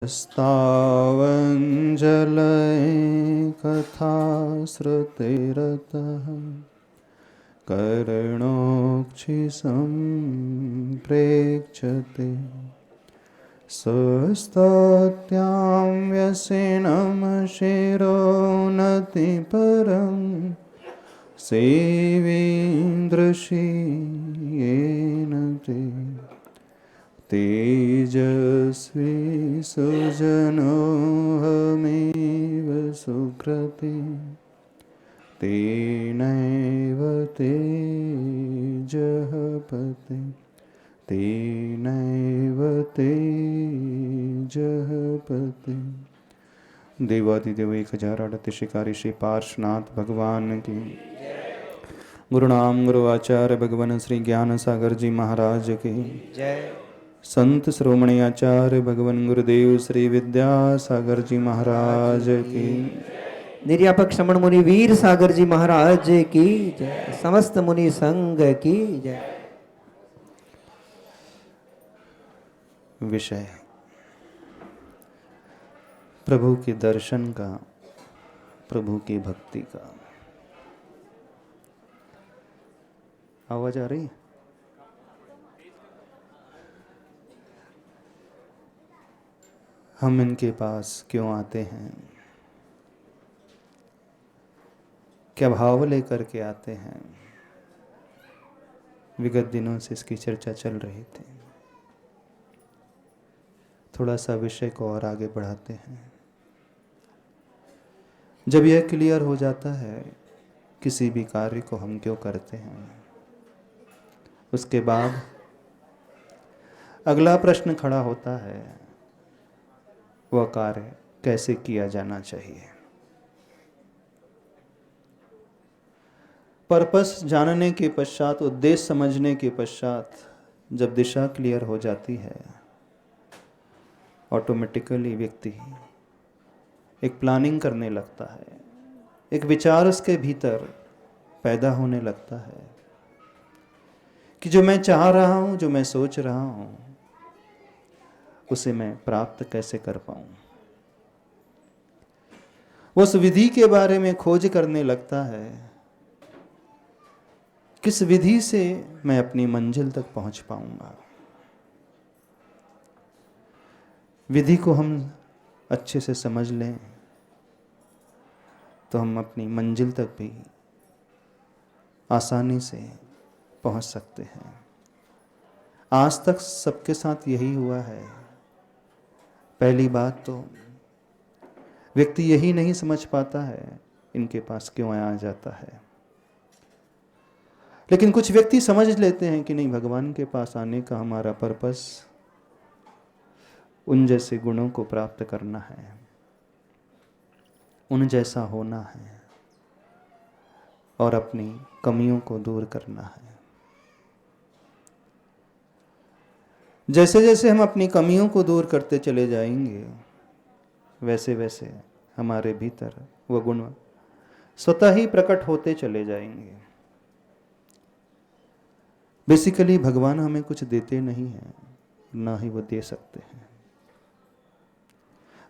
स्तावञ्जलये कथाश्रुतिरतः कर्णोऽक्षिसम्प्रेक्षते स्वस्तत्यां व्यसेनं शिरोन्नतिपरं सेवेन्द्रशीयेन ते तेजस्वी सुजनोऽहमेव सुकृते तेनैव तेजः पते तेनैव तेजः पते। देवादिदेव 1008 शिकारी श्री पार्श्वनाथ भगवान की, गुरुनाम गुरुआचार्य भगवान श्री ज्ञान सागर जी महाराज की जय। संत श्रोमणी आचार्य भगवान गुरुदेव श्री विद्यासागर जी महाराज की, निर्यापक श्रमण मुनि वीर सागर जी महाराज की जय। समस्त मुनि संघ की जय। विषय प्रभु के दर्शन का, प्रभु की भक्ति का। आवाज आ रही है? हम इनके पास क्यों आते हैं, क्या भाव लेकर के आते हैं, विगत दिनों से इसकी चर्चा चल रही थी। थोड़ा सा विषय को और आगे बढ़ाते हैं। जब यह क्लियर हो जाता है किसी भी कार्य को हम क्यों करते हैं, उसके बाद अगला प्रश्न खड़ा होता है, वह कार्य कैसे किया जाना चाहिए। पर्पस जानने के पश्चात, उद्देश्य समझने के पश्चात जब दिशा क्लियर हो जाती है, ऑटोमेटिकली व्यक्ति एक प्लानिंग करने लगता है, एक विचार उसके भीतर पैदा होने लगता है कि जो मैं चाह रहा हूं, जो मैं सोच रहा हूं, उसे मैं प्राप्त कैसे कर पाऊं। उस विधि के बारे में खोज करने लगता है, किस विधि से मैं अपनी मंजिल तक पहुंच पाऊंगा। विधि को हम अच्छे से समझ लें तो हम अपनी मंजिल तक भी आसानी से पहुंच सकते हैं। आज तक सबके साथ यही हुआ है। पहली बात तो व्यक्ति यही नहीं समझ पाता है इनके पास क्यों आ जाता है, लेकिन कुछ व्यक्ति समझ लेते हैं कि नहीं, भगवान के पास आने का हमारा पर्पस उन जैसे गुणों को प्राप्त करना है, उन जैसा होना है और अपनी कमियों को दूर करना है। जैसे जैसे हम अपनी कमियों को दूर करते चले जाएंगे, वैसे वैसे हमारे भीतर वह गुण स्वतः ही प्रकट होते चले जाएंगे। बेसिकली भगवान हमें कुछ देते नहीं हैं, ना ही वो दे सकते हैं।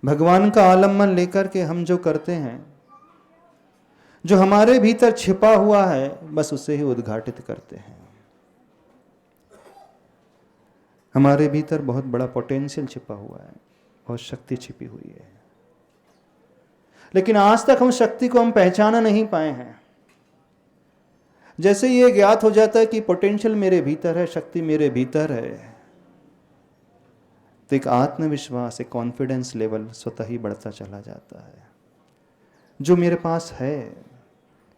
भगवान का आलम्बन लेकर के हम जो करते हैं, जो हमारे भीतर छिपा हुआ है, बस उसे ही उद्घाटित करते हैं। हमारे भीतर बहुत बड़ा पोटेंशियल छिपा हुआ है, बहुत शक्ति छिपी हुई है, लेकिन आज तक हम शक्ति को हम पहचाना नहीं पाए हैं। जैसे ये ज्ञात हो जाता है कि पोटेंशियल मेरे भीतर है, शक्ति मेरे भीतर है, तो एक आत्मविश्वास, एक कॉन्फिडेंस लेवल स्वतः ही बढ़ता चला जाता है। जो मेरे पास है,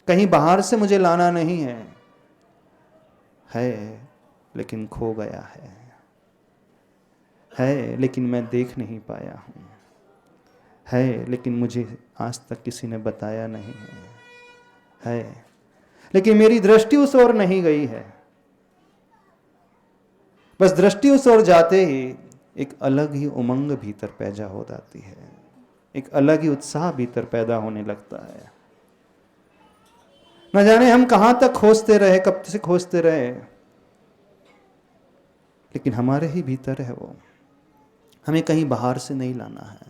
कहीं बाहर से मुझे लाना नहीं है लेकिन खो गया है लेकिन मैं देख नहीं पाया हूं, है लेकिन मुझे आज तक किसी ने बताया नहीं है लेकिन मेरी दृष्टि उस ओर नहीं गई है। बस दृष्टि उस ओर जाते ही एक अलग ही उमंग भीतर पैदा हो जाती है, एक अलग ही उत्साह भीतर पैदा होने लगता है। न जाने हम कहां तक खोजते रहे, कब से खोजते रहे, लेकिन हमारे ही भीतर है वो। हमें कहीं बाहर से नहीं लाना है।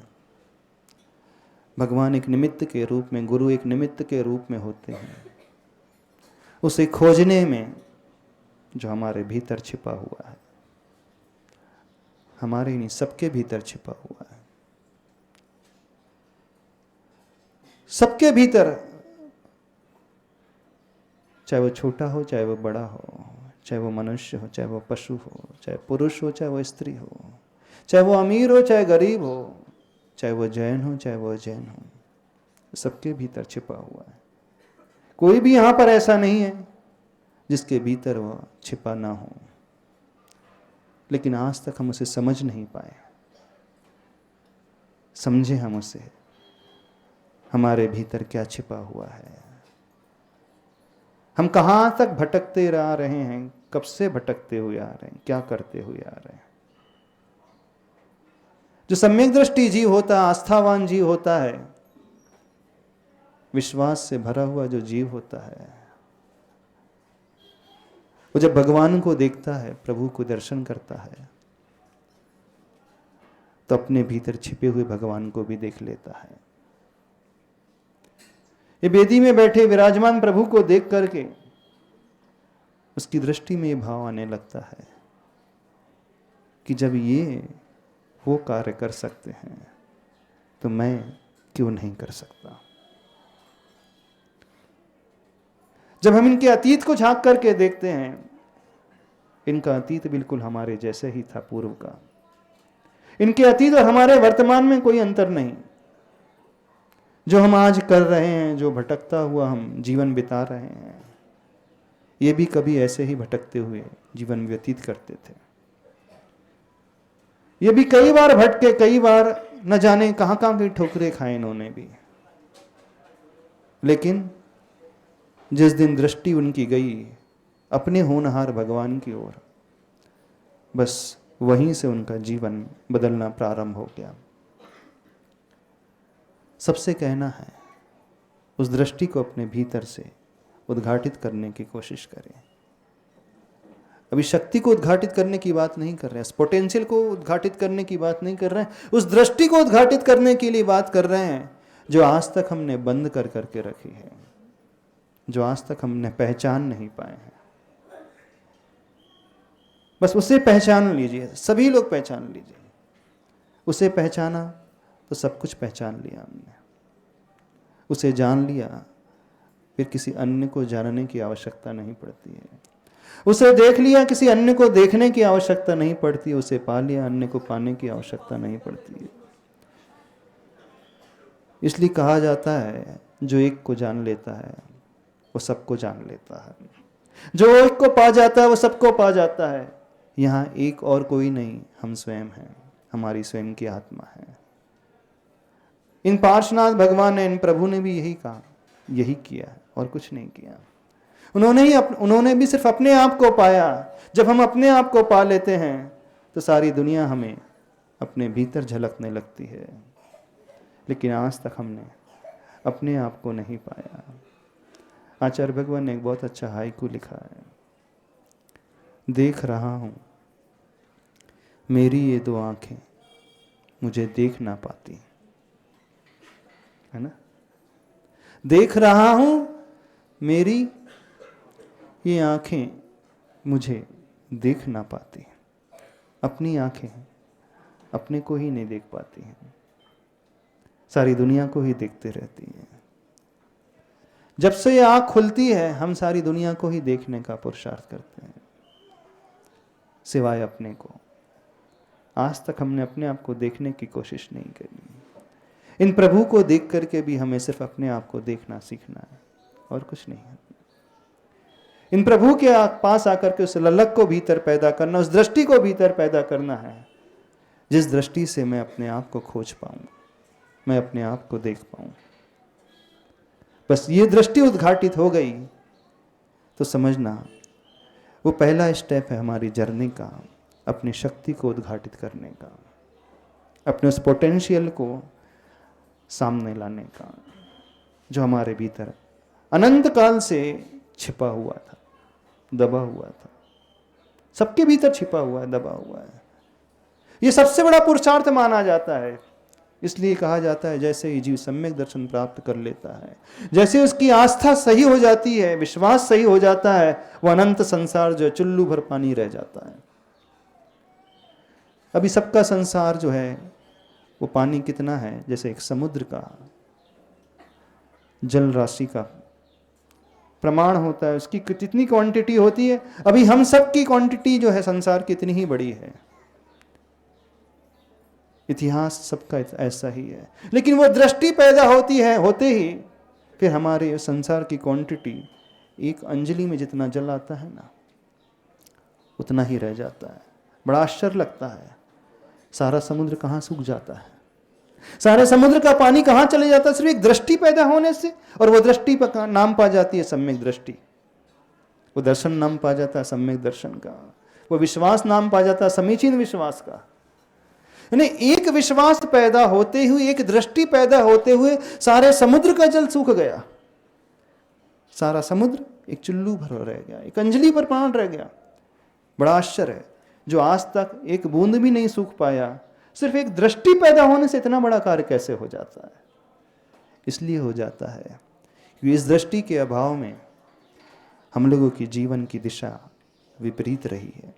भगवान एक निमित्त के रूप में, गुरु एक निमित्त के रूप में होते हैं, उसे खोजने में जो हमारे भीतर छिपा हुआ है, हमारे नहीं सबके भीतर छिपा हुआ है। सबके भीतर, चाहे वो छोटा हो चाहे वो बड़ा हो, चाहे वो मनुष्य हो चाहे वो पशु हो, चाहे पुरुष हो चाहे वो स्त्री हो, चाहे वो अमीर हो चाहे गरीब हो, चाहे वो जैन हो चाहे वो अजैन हो, सबके भीतर छिपा हुआ है। कोई भी यहां पर ऐसा नहीं है जिसके भीतर वह छिपा ना हो, लेकिन आज तक हम उसे समझ नहीं पाए। समझे हम उसे, हमारे भीतर क्या छिपा हुआ है। हम कहां तक भटकते आ रहे हैं, कब से भटकते हुए आ रहे हैं, क्या करते हुए आ रहे हैं। जो सम्यक दृष्टि जीव होता है, आस्थावान जीव होता है, विश्वास से भरा हुआ जो जीव होता है, वो जब भगवान को देखता है, प्रभु को दर्शन करता है, तो अपने भीतर छिपे हुए भगवान को भी देख लेता है। ये वेदी में बैठे विराजमान प्रभु को देख करके उसकी दृष्टि में ये भाव आने लगता है कि जब ये वो कार्य कर सकते हैं तो मैं क्यों नहीं कर सकता। जब हम इनके अतीत को झांक करके देखते हैं, इनका अतीत बिल्कुल हमारे जैसे ही था, पूर्व का। इनके अतीत और हमारे वर्तमान में कोई अंतर नहीं। जो हम आज कर रहे हैं, जो भटकता हुआ हम जीवन बिता रहे हैं, ये भी कभी ऐसे ही भटकते हुए जीवन व्यतीत करते थे। ये भी कई बार भटके, कई बार न जाने कहां कहां की ठोकरें खाए इन्होंने भी, लेकिन जिस दिन दृष्टि उनकी गई अपने होनहार भगवान की ओर, बस वहीं से उनका जीवन बदलना प्रारंभ हो गया। सबसे कहना है, उस दृष्टि को अपने भीतर से उद्घाटित करने की कोशिश करें। अभी शक्ति को उद्घाटित करने की बात नहीं कर रहे हैं, पोटेंशियल को उद्घाटित करने की बात नहीं कर रहे हैं, उस दृष्टि को उद्घाटित करने के लिए बात कर रहे हैं जो आज तक हमने बंद कर करके रखी है, जो आज तक हमने पहचान नहीं पाए हैं। बस उसे पहचान लीजिए, सभी लोग पहचान लीजिए। उसे पहचाना तो सब कुछ पहचान लिया हमने। उसे जान लिया, फिर किसी अन्य को जानने की आवश्यकता नहीं पड़ती है। उसे देख लिया, किसी अन्य को देखने की आवश्यकता नहीं पड़ती। उसे पा लिया, अन्य को पाने की आवश्यकता नहीं पड़ती है। इसलिए कहा जाता है, जो एक को जान लेता है वो सबको जान लेता है। जो एक को पा जाता है वो सबको पा जाता है। यहाँ एक और कोई नहीं, हम स्वयं हैं, हमारी स्वयं की आत्मा है। इन पार्श्वनाथ भगवान ने, इन प्रभु ने भी यही कहा, यही किया और कुछ नहीं किया। उन्होंने भी सिर्फ अपने आप को पाया। जब हम अपने आप को पा लेते हैं तो सारी दुनिया हमें अपने भीतर झलकने लगती है। लेकिन आज तक हमने अपने आप को नहीं पाया। आचार्य भगवान ने एक बहुत अच्छा हाइकू लिखा है, देख रहा हूं मेरी ये दो आंखें मुझे देख ना पाती, है ना। देख रहा हूं मेरी ये आंखें मुझे देख ना पाती। अपनी आंखें अपने को ही नहीं देख पाती हैं, सारी दुनिया को ही देखते रहती हैं। जब से ये आंख खुलती है हम सारी दुनिया को ही देखने का पुरुषार्थ करते हैं, सिवाय अपने को। आज तक हमने अपने आप को देखने की कोशिश नहीं करी। इन प्रभु को देख करके भी हमें सिर्फ अपने आप को देखना सीखना है और कुछ नहीं है। इन प्रभु के पास आकर के उस ललक को भीतर पैदा करना, उस दृष्टि को भीतर पैदा करना है, जिस दृष्टि से मैं अपने आप को खोज पाऊं, मैं अपने आप को देख पाऊं। बस ये दृष्टि उद्घाटित हो गई तो समझना वो पहला स्टेप है हमारी जर्नी का, अपनी शक्ति को उद्घाटित करने का, अपने उस पोटेंशियल को सामने लाने का, जो हमारे भीतर अनंत काल से छिपा हुआ था, दबा हुआ था। सबके भीतर छिपा हुआ है, दबा हुआ है। ये सबसे बड़ा पुरुषार्थ माना जाता है। इसलिए कहा जाता है जैसे ही जीव सम्यक दर्शन प्राप्त कर लेता है, जैसे उसकी आस्था सही हो जाती है, विश्वास सही हो जाता है, वह अनंत संसार जो है चुल्लू भर पानी रह जाता है। अभी सबका संसार जो है वो पानी कितना है, जैसे एक समुद्र का जल राशि का प्रमाण होता है, उसकी कितनी क्वांटिटी होती है। अभी हम सब की क्वांटिटी जो है संसार की इतनी ही बड़ी है। इतिहास सबका ऐसा ही है। लेकिन वो दृष्टि पैदा होती है, होते ही फिर हमारे संसार की क्वांटिटी एक अंजलि में जितना जल आता है ना, उतना ही रह जाता है। बड़ा आश्चर्य लगता है, सारा समुद्र कहाँ सूख जाता है, सारे समुद्र का पानी कहाँ चले जाता है, सिर्फ एक दृष्टि पैदा होने से। और वो दृष्टि पर नाम पा जाती है सम्यक दृष्टि, वो दर्शन नाम पा जाता है सम्यक दर्शन का, वो विश्वास नाम पा जाता है समीचीन विश्वास का। यानी एक विश्वास पैदा होते हुए, एक दृष्टि पैदा होते हुए सारे समुद्र का जल सूख गया। सारा समुद्र एक चुल्लू भर रह गया, एक अंजलि पर प्राण रह गया। बड़ा आश्चर्य है, जो आज तक एक बूंद भी नहीं सूख पाया, सिर्फ एक दृष्टि पैदा होने से इतना बड़ा कार्य कैसे हो जाता है। इसलिए हो जाता है कि इस दृष्टि के अभाव में हम लोगों की जीवन की दिशा विपरीत रही है।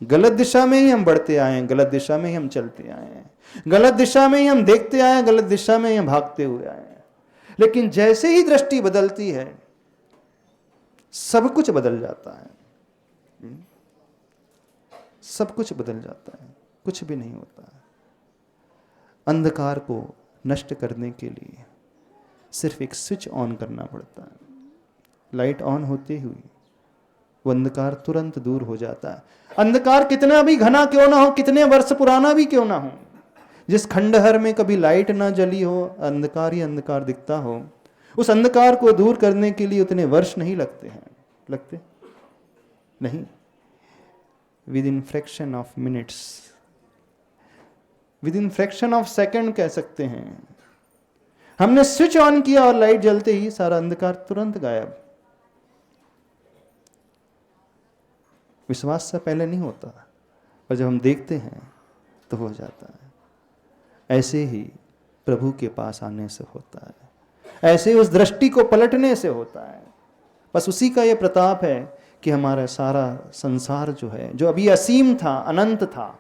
गलत दिशा में ही हम बढ़ते आए हैं, गलत दिशा में ही हम चलते आए हैं, गलत दिशा में ही हम देखते आए हैं, गलत दिशा में ही हम भागते हुए आए हैं। लेकिन जैसे ही दृष्टि बदलती है सब कुछ बदल जाता है, सब कुछ बदल जाता है, कुछ भी नहीं होता है। अंधकार को नष्ट करने के लिए सिर्फ एक स्विच ऑन करना पड़ता है। लाइट ऑन होते हुए वो अंधकार तुरंत दूर हो जाता है। अंधकार कितना भी घना क्यों ना हो, कितने वर्ष पुराना भी क्यों ना हो, जिस खंडहर में कभी लाइट ना जली हो, अंधकार ही अंधकार दिखता हो, उस अंधकार को दूर करने के लिए उतने वर्ष नहीं लगते हैं, लगते नहीं। With in fraction of minutes, with in fraction of second कह सकते हैं, हमने स्विच ऑन किया और लाइट जलते ही सारा अंधकार तुरंत गायब। विश्वास से पहले नहीं होता, पर जब हम देखते हैं तो हो जाता है। ऐसे ही प्रभु के पास आने से होता है, ऐसे ही उस दृष्टि को पलटने से होता है। बस उसी का यह प्रताप है कि हमारा सारा संसार जो है, जो अभी असीम था, अनंत था,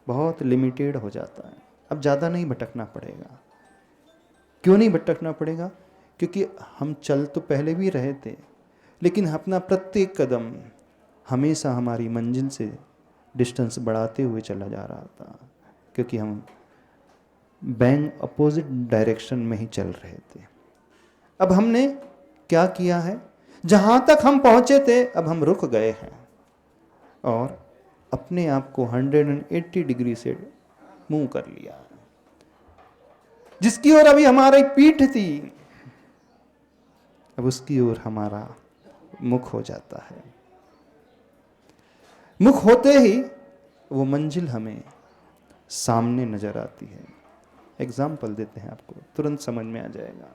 बहुत लिमिटेड हो जाता है। अब ज़्यादा नहीं भटकना पड़ेगा। क्यों नहीं भटकना पड़ेगा? क्योंकि हम चल तो पहले भी रहे थे, लेकिन अपना प्रत्येक कदम हमेशा हमारी मंजिल से डिस्टेंस बढ़ाते हुए चला जा रहा था, क्योंकि हम बैंक अपोजिट डायरेक्शन में ही चल रहे थे। अब हमने क्या किया है, जहाँ तक हम पहुँचे थे अब हम रुक गए हैं और अपने आप को 180 डिग्री से मूव कर लिया। जिसकी ओर अभी हमारी पीठ थी, अब उसकी ओर हमारा मुख हो जाता है। मुख होते ही वो मंजिल हमें सामने नजर आती है। एग्जाम्पल देते हैं आपको, तुरंत समझ में आ जाएगा।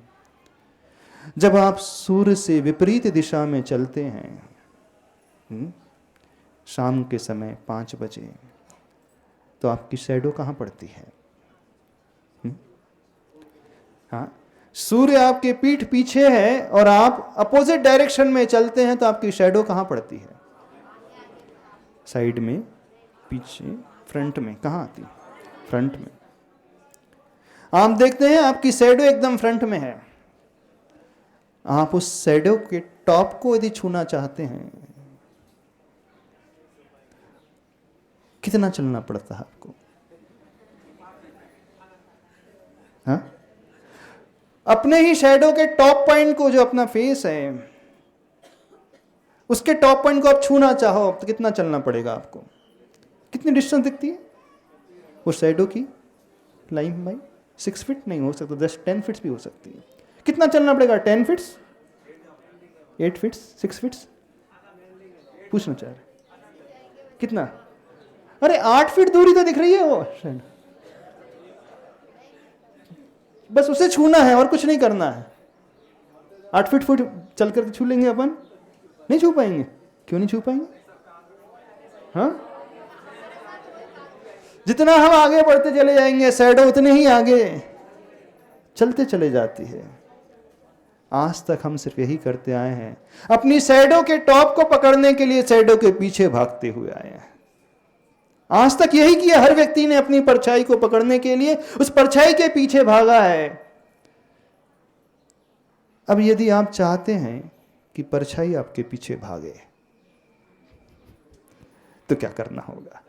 जब आप सूर्य से विपरीत दिशा में चलते हैं शाम के समय 5 बजे, तो आपकी शैडो कहाँ पड़ती है? हाँ, सूर्य आपके पीठ पीछे है और आप अपोजिट डायरेक्शन में चलते हैं, तो आपकी शैडो कहाँ पड़ती है? साइड में, पीछे, फ्रंट में? कहाँ आती? फ्रंट में। आप देखते हैं आपकी शैडो एकदम फ्रंट में है। आप उस शैडो के टॉप को यदि छूना चाहते हैं, कितना चलना पड़ता है आपको? हाँ? अपने ही शैडो के टॉप पॉइंट को, जो अपना फेस है, उसके टॉप पॉइंट को आप छूना चाहो तो कितना चलना पड़ेगा आपको? कितनी डिस्टेंस दिखती है उस शैडो की? लाइन बाई 6 फीट नहीं हो सकता, 10 फीट्स भी हो सकती है। कितना चलना पड़ेगा? 10 फीट्स, 8 फीट्स, 6 फीट्स? पूछना चाह रहे कितना? अरे 8 फीट दूरी तो दिख रही है वो शैडो, बस उसे छूना है और कुछ नहीं करना है। 8 फीट चल कर छू लेंगे अपन? नहीं छू पाएंगे। क्यों नहीं छू पाएंगे? हाँ, जितना हम आगे बढ़ते चले जाएंगे शैडो उतने ही आगे चलते चले जाती है। आज तक हम सिर्फ यही करते आए हैं, अपनी शैडो के टॉप को पकड़ने के लिए शैडो के पीछे भागते हुए आए हैं। आज तक यही किया, हर व्यक्ति ने अपनी परछाई को पकड़ने के लिए उस परछाई के पीछे भागा है। अब यदि आप चाहते हैं कि परछाई आपके पीछे भागे तो क्या करना होगा?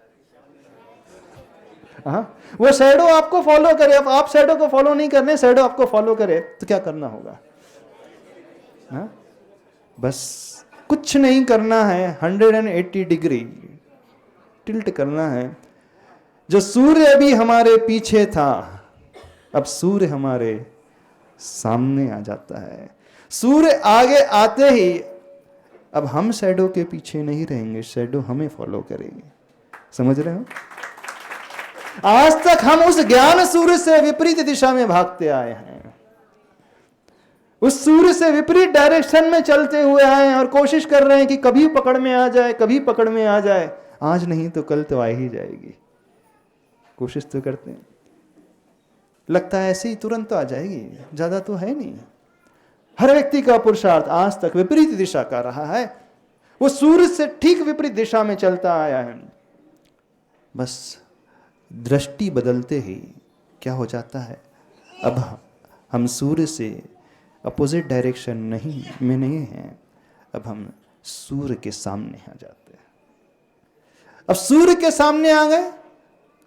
वो शैडो आपको फॉलो करे। अब आप शैडो को फॉलो नहीं करने, शैडो आपको फॉलो करे तो क्या करना होगा? बस कुछ नहीं करना है, 180 डिग्री टिल्ट करना है। जो सूर्य अभी हमारे पीछे था, अब सूर्य हमारे सामने आ जाता है। सूर्य आगे आते ही अब हम शैडो के पीछे नहीं रहेंगे, शैडो हमें फॉलो करेगी। समझ रहे हो? आज तक हम उस ज्ञान सूर्य से विपरीत दिशा में भागते आए हैं, उस सूर्य से विपरीत डायरेक्शन में चलते हुए आए हैं और कोशिश कर रहे हैं कि कभी पकड़ में आ जाए, कभी पकड़ में आ जाए। आज नहीं तो कल तो आ ही जाएगी। कोशिश तो करते हैं, लगता है ऐसे ही तुरंत तो आ जाएगी, ज्यादा तो है नहीं। हर व्यक्ति का पुरुषार्थ आज तक विपरीत दिशा का रहा है, वो सूर्य से ठीक विपरीत दिशा में चलता आया है। बस दृष्टि बदलते ही क्या हो जाता है, अब हम सूर्य से अपोजिट डायरेक्शन नहीं है, अब हम सूर्य के सामने आ जाते हैं। अब सूर्य के सामने आ गए,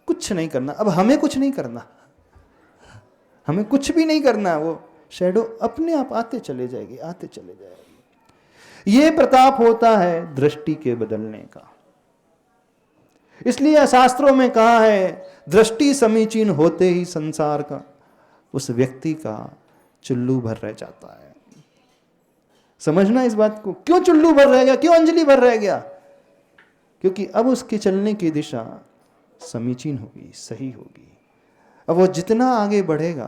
कुछ नहीं करना, अब हमें कुछ नहीं करना, हमें कुछ भी नहीं करना। वो शैडो अपने आप आते चले जाएगी, आते चले जाएगी। ये प्रताप होता है दृष्टि के बदलने का। इसलिए शास्त्रों में कहा है, दृष्टि समीचीन होते ही संसार का उस व्यक्ति का चुल्लू भर रह जाता है। समझना इस बात को, क्यों चुल्लू भर रह गया, क्यों अंजलि भर रह गया? क्योंकि अब उसके चलने की दिशा समीचीन होगी, सही होगी। अब वो जितना आगे बढ़ेगा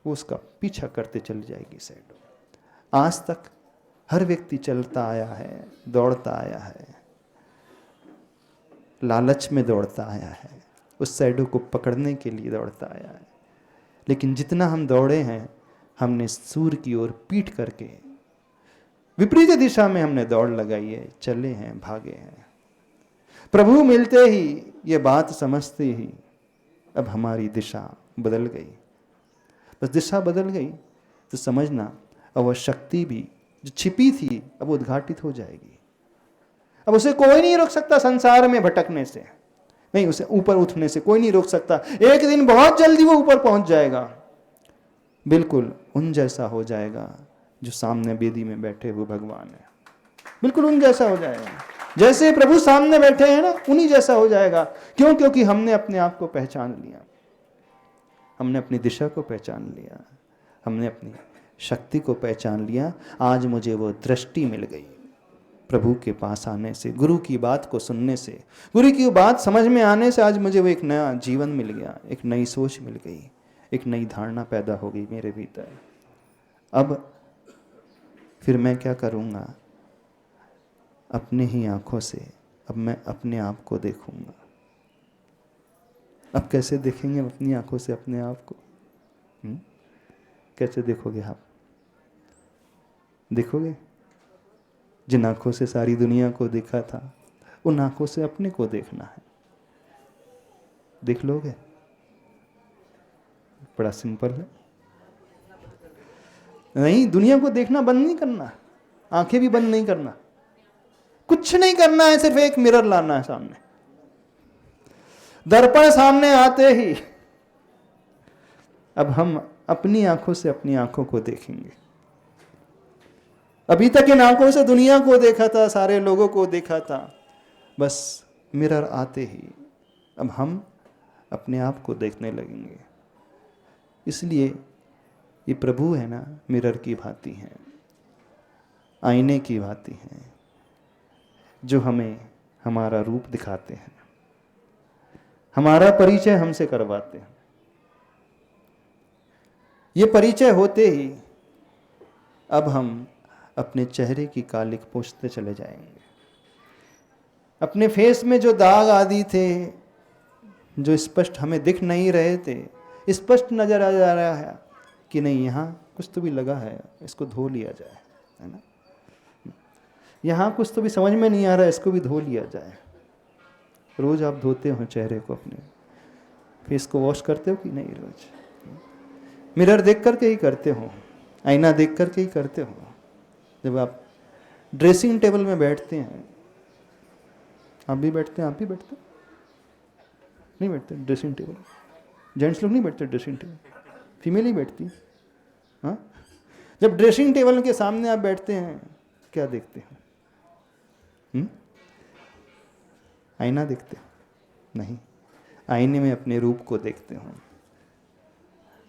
वो उसका पीछा करते चली जाएगी शैडो। आज तक हर व्यक्ति चलता आया है, दौड़ता आया है, लालच में दौड़ता आया है, उस शैडो को पकड़ने के लिए दौड़ता आया है। लेकिन जितना हम दौड़े हैं, हमने सूर्य की ओर पीठ करके विपरीत दिशा में हमने दौड़ लगाई है, चले हैं, भागे हैं। प्रभु मिलते ही, ये बात समझते ही अब हमारी दिशा बदल गई। बस दिशा बदल गई तो समझना, अब वह शक्ति भी जो छिपी थी अब उद्घाटित हो जाएगी। अब उसे कोई नहीं रोक सकता संसार में भटकने से, नहीं उसे ऊपर उठने से कोई नहीं रोक सकता। एक दिन बहुत जल्दी वो ऊपर पहुंच जाएगा, बिल्कुल उन जैसा हो जाएगा जो सामने वेदी में बैठे हुए भगवान है। बिल्कुल उन जैसा हो जाएगा, जैसे प्रभु सामने बैठे हैं ना, उन्हीं जैसा हो जाएगा। क्यों? क्योंकि हमने अपने आप को पहचान लिया, हमने अपनी दिशा को पहचान लिया, हमने अपनी शक्ति को पहचान लिया। आज मुझे वो दृष्टि मिल गई प्रभु के पास आने से, गुरु की बात को सुनने से, गुरु की बात समझ में आने से आज मुझे वो एक नया जीवन मिल गया, एक नई सोच मिल गई, एक नई धारणा पैदा हो गई मेरे भीतर। अब फिर मैं क्या करूँगा? अपने ही आंखों से अब मैं अपने आप को देखूंगा। अब कैसे देखेंगे अपनी आंखों से अपने आप को? कैसे देखोगे आप? देखोगे जिन आंखों से सारी दुनिया को देखा था, उन आंखों से अपने को देखना है। देख लोगे? बड़ा सिंपल है। नहीं, दुनिया को देखना बंद नहीं करना, आंखें भी बंद नहीं करना, कुछ नहीं करना है, सिर्फ एक मिरर लाना है सामने। दर्पण सामने आते ही अब हम अपनी आंखों से अपनी आंखों को देखेंगे। अभी तक इन आंखों से दुनिया को देखा था, सारे लोगों को देखा था, बस मिरर आते ही अब हम अपने आप को देखने लगेंगे। इसलिए ये प्रभु है ना, मिरर की भांति हैं, आईने की भांति हैं, जो हमें हमारा रूप दिखाते हैं, हमारा परिचय हमसे करवाते हैं। ये परिचय होते ही अब हम अपने चेहरे की कालिक पोंछते चले जाएंगे। अपने फेस में जो दाग आदि थे जो स्पष्ट हमें दिख नहीं रहे थे, स्पष्ट नजर आ जा रहा है कि नहीं यहाँ कुछ तो भी लगा है, इसको धो लिया जाए, है ना। यहाँ कुछ तो भी समझ में नहीं आ रहा है, इसको भी धो लिया जाए। रोज आप धोते हो चेहरे को अपने, फेस को वॉश करते हो कि नहीं? रोज मिरर देख करके ही करते हो, आईना देख करके ही करते हो। जब आप ड्रेसिंग टेबल में बैठते हैं, आप भी बैठते हैं, आप भी बैठते हैं? नहीं बैठते ड्रेसिंग टेबल? जेंट्स लोग नहीं बैठते ड्रेसिंग टेबल, फीमेल ही बैठती। हाँ, जब ड्रेसिंग टेबल के सामने आप बैठते हैं क्या देखते हैं? आईना देखते हो? नहीं, आईने में अपने रूप को देखते हो।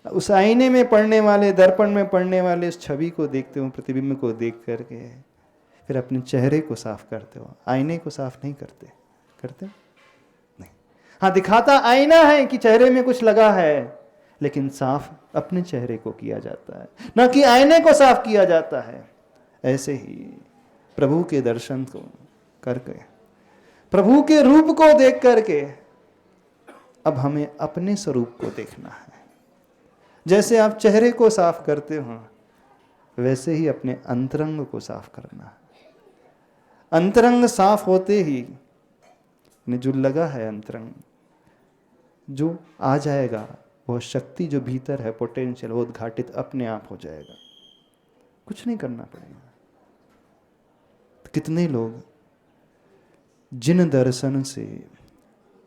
उस आईने में पड़ने वाले, दर्पण में पड़ने वाले उस छवि को देखते हो, प्रतिबिंब को देख करके फिर अपने चेहरे को साफ करते हो। आईने को साफ नहीं करते? करते नहीं। हाँ, दिखाता आईना है कि चेहरे में कुछ लगा है, लेकिन साफ अपने चेहरे को किया जाता है, ना कि आईने को साफ किया जाता है। ऐसे ही प्रभु के दर्शन को करके, प्रभु के रूप को देख करके अब हमें अपने स्वरूप को देखना है। जैसे आप चेहरे को साफ करते हो, वैसे ही अपने अंतरंग को साफ करना है। अंतरंग साफ होते ही जो लगा है अंतरंग, जो आ जाएगा, वो शक्ति जो भीतर है, पोटेंशियल, वो उद्घाटित अपने आप हो जाएगा, कुछ नहीं करना पड़ेगा। तो कितने लोग जिन दर्शन से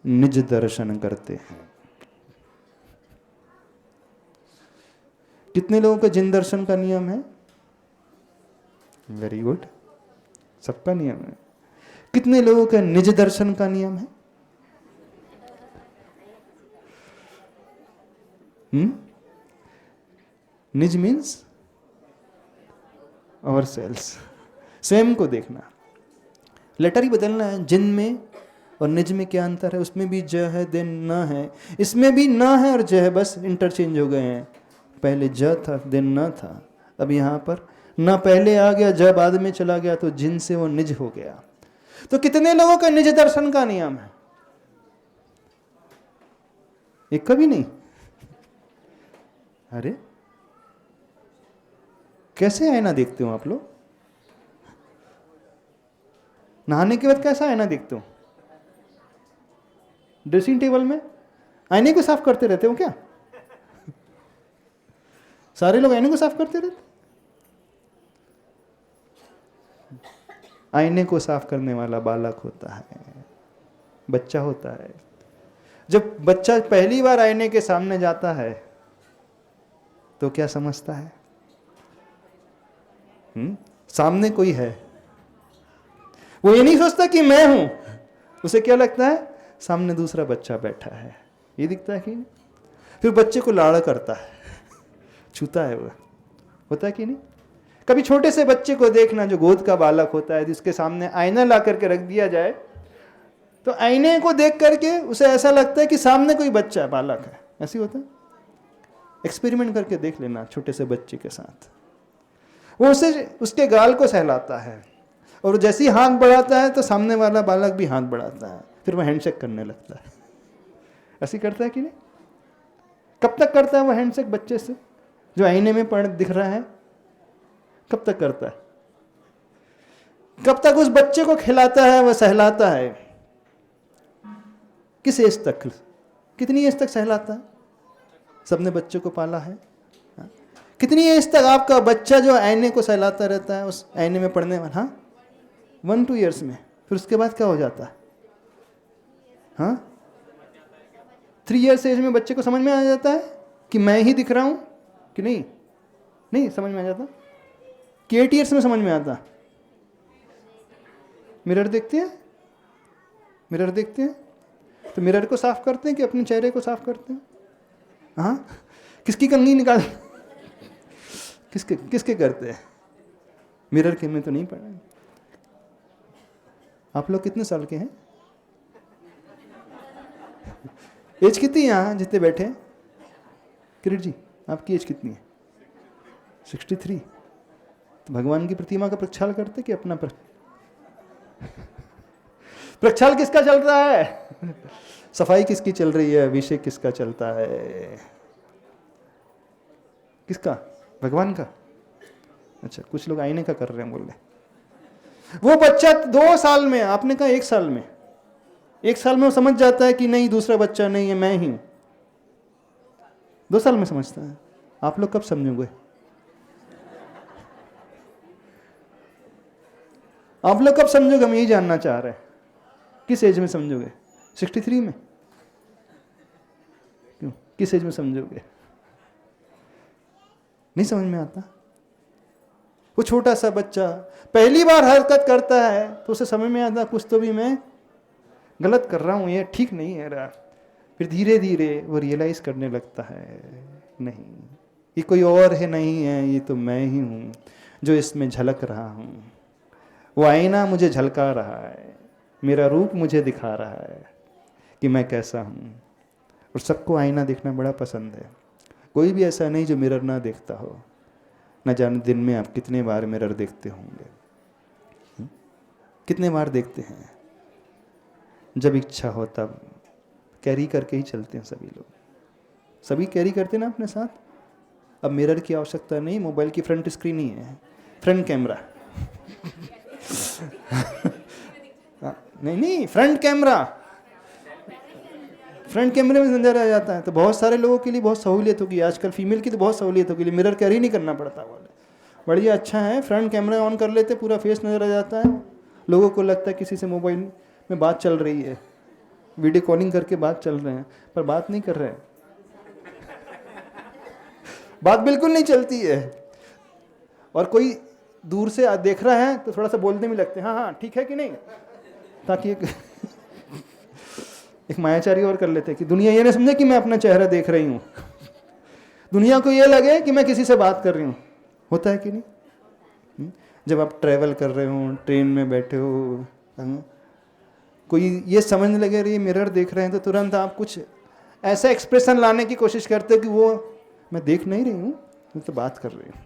निज दर्शन करते हैं, कितने लोगों का जिन दर्शन का नियम है? वेरी गुड, सबका नियम है। कितने लोगों का निज दर्शन का नियम है? निज मीन्स अवर सेल्स, स्वयं को देखना। लेटर ही बदलना है। जिन में और निज में क्या अंतर है? उसमें भी ज है, देन न है, इसमें भी न है और ज है, बस इंटरचेंज हो गए हैं। पहले ज था, देन न था, अब यहां पर न पहले आ गया, ज बाद में चला गया, तो जिन से वो निज हो गया। तो कितने लोगों का निज दर्शन का नियम है? एक कभी नहीं। अरे कैसे आईना देखते हो आप लोग? नहाने के बाद कैसा आईना देखते हो? ड्रेसिंग टेबल में आईने को साफ करते रहते हो क्या? सारे लोग आईने को साफ करते रहते? आईने को साफ करने वाला बालक होता है, बच्चा होता है। जब बच्चा पहली बार आईने के सामने जाता है तो क्या समझता है? सामने कोई है। वो ये नहीं सोचता कि मैं हूं, उसे क्या लगता है? सामने दूसरा बच्चा बैठा है, ये दिखता है कि नहीं? फिर बच्चे को लाड़ करता है, छूता है, वो होता है कि नहीं? कभी छोटे से बच्चे को देखना, जो गोद का बालक होता है, जिसके सामने आईना ला करके रख दिया जाए तो आईने को देख करके उसे ऐसा लगता है कि सामने कोई बच्चा है, बालक है। ऐसी होता है? एक्सपेरिमेंट करके देख लेना छोटे से बच्चे के साथ। वो उसे उसके गाल को सहलाता है, और जैसे ही हाथ बढ़ाता है तो सामने वाला बालक भी हाथ बढ़ाता है, फिर वो हैंडशेक करने लगता है। ऐसी करता है कि नहीं? कब तक करता है वो हैंडशेक बच्चे से, जो आईने में पड़ दिख रहा है? कब तक करता है? कब तक उस बच्चे को खिलाता है, वह सहलाता है? किस एज तक? कितनी एज तक सहलाता है? सबने बच्चे को पाला है। कितनी एज तक आपका बच्चा जो आईने को सहलाता रहता है, उस आईने में पड़ने वाला? हाँ, 1-2 ईयर्स में। फिर उसके बाद क्या हो जाता है? हाँ, 3 ईयर्स एज में बच्चे को समझ में आ जाता है कि मैं ही दिख रहा हूं कि नहीं? नहीं समझ में आ जाता कि 8 ईयर्स में समझ में आता? मिरर देखते हैं? मिरर देखते हैं तो मिरर को साफ करते हैं कि अपने चेहरे को साफ करते हैं? हाँ, किसकी कंघी निकाल किसके करते हैं? मिरर के में तो नहीं पड़ा। आप लोग कितने साल के हैं? एज कितनी है यहाँ जितने बैठे हैं? किरीट जी, आपकी एज कितनी है? 63। तो भगवान की प्रतिमा का प्रक्षाल करते कि अपना प्रक्षाल किसका चल रहा है? सफाई किसकी चल रही है, अभिषेक किसका चलता है? किसका? भगवान का। अच्छा, कुछ लोग आईने का कर रहे हैं, बोल रहे। वो बच्चा 2 साल में, आपने कहा 1 साल में, 1 साल में वो समझ जाता है कि नहीं दूसरा बच्चा नहीं है, मैं ही हूं। 2 साल में समझता है। आप लोग कब समझोगे? आप लोग कब समझोगे? हम यही जानना चाह रहे हैं। किस एज में समझोगे? 63 में? क्यों? किस एज में समझोगे? नहीं समझ में आता। वो छोटा सा बच्चा पहली बार हरकत करता है तो उसे समझ में आता कुछ तो भी मैं गलत कर रहा हूं, ये ठीक नहीं है रहा। फिर धीरे धीरे वो रियलाइज करने लगता है, नहीं ये कोई और है नहीं है, ये तो मैं ही हूं जो इसमें झलक रहा हूं। वो आईना मुझे झलका रहा है, मेरा रूप मुझे दिखा रहा है कि मैं कैसा हूं। और सबको आईना देखना बड़ा पसंद है। कोई भी ऐसा नहीं जो मिरर ना देखता हो। न जाने दिन में आप कितने बार मिरर देखते होंगे। कितने बार देखते हैं? जब इच्छा हो तब। कैरी करके ही चलते हैं सभी लोग। सभी कैरी करते हैं ना अपने साथ। अब मिरर की आवश्यकता नहीं, मोबाइल की फ्रंट स्क्रीन ही है, फ्रंट कैमरा। नहीं, फ्रंट कैमरा। फ्रंट कैमरे में नजर आ जाता है। तो बहुत सारे लोगों के लिए बहुत सहूलियत होगी आजकल। फीमेल की तो बहुत सहूलियत होगी, मिरर कैरी नहीं करना पड़ता। बोले बढ़िया, अच्छा है, फ्रंट कैमरा ऑन कर लेते, पूरा फेस नजर आ जाता है। लोगों को लगता है किसी से मोबाइल में बात चल रही है, वीडियो कॉलिंग करके बात चल रहे हैं, पर बात नहीं कर रहे हैं। बात बिल्कुल नहीं चलती है। और कोई दूर से देख रहा है तो थोड़ा सा बोलने में लगते हैं, हाँ हाँ ठीक है कि नहीं, ताकि एक मायाचारी और कर लेते हैं कि दुनिया ये ना समझे कि मैं अपना चेहरा देख रही हूं। दुनिया को ये लगे कि मैं किसी से बात कर रही हूं। होता है कि नहीं? जब आप ट्रैवल कर रहे हो, ट्रेन में बैठे हो, कोई ये समझने लगे ये मिरर देख रहे हैं, तो तुरंत आप कुछ ऐसा एक्सप्रेशन लाने की कोशिश करते हो कि वो मैं देख नहीं रही हूं, मैं तो बात कर रही हूं।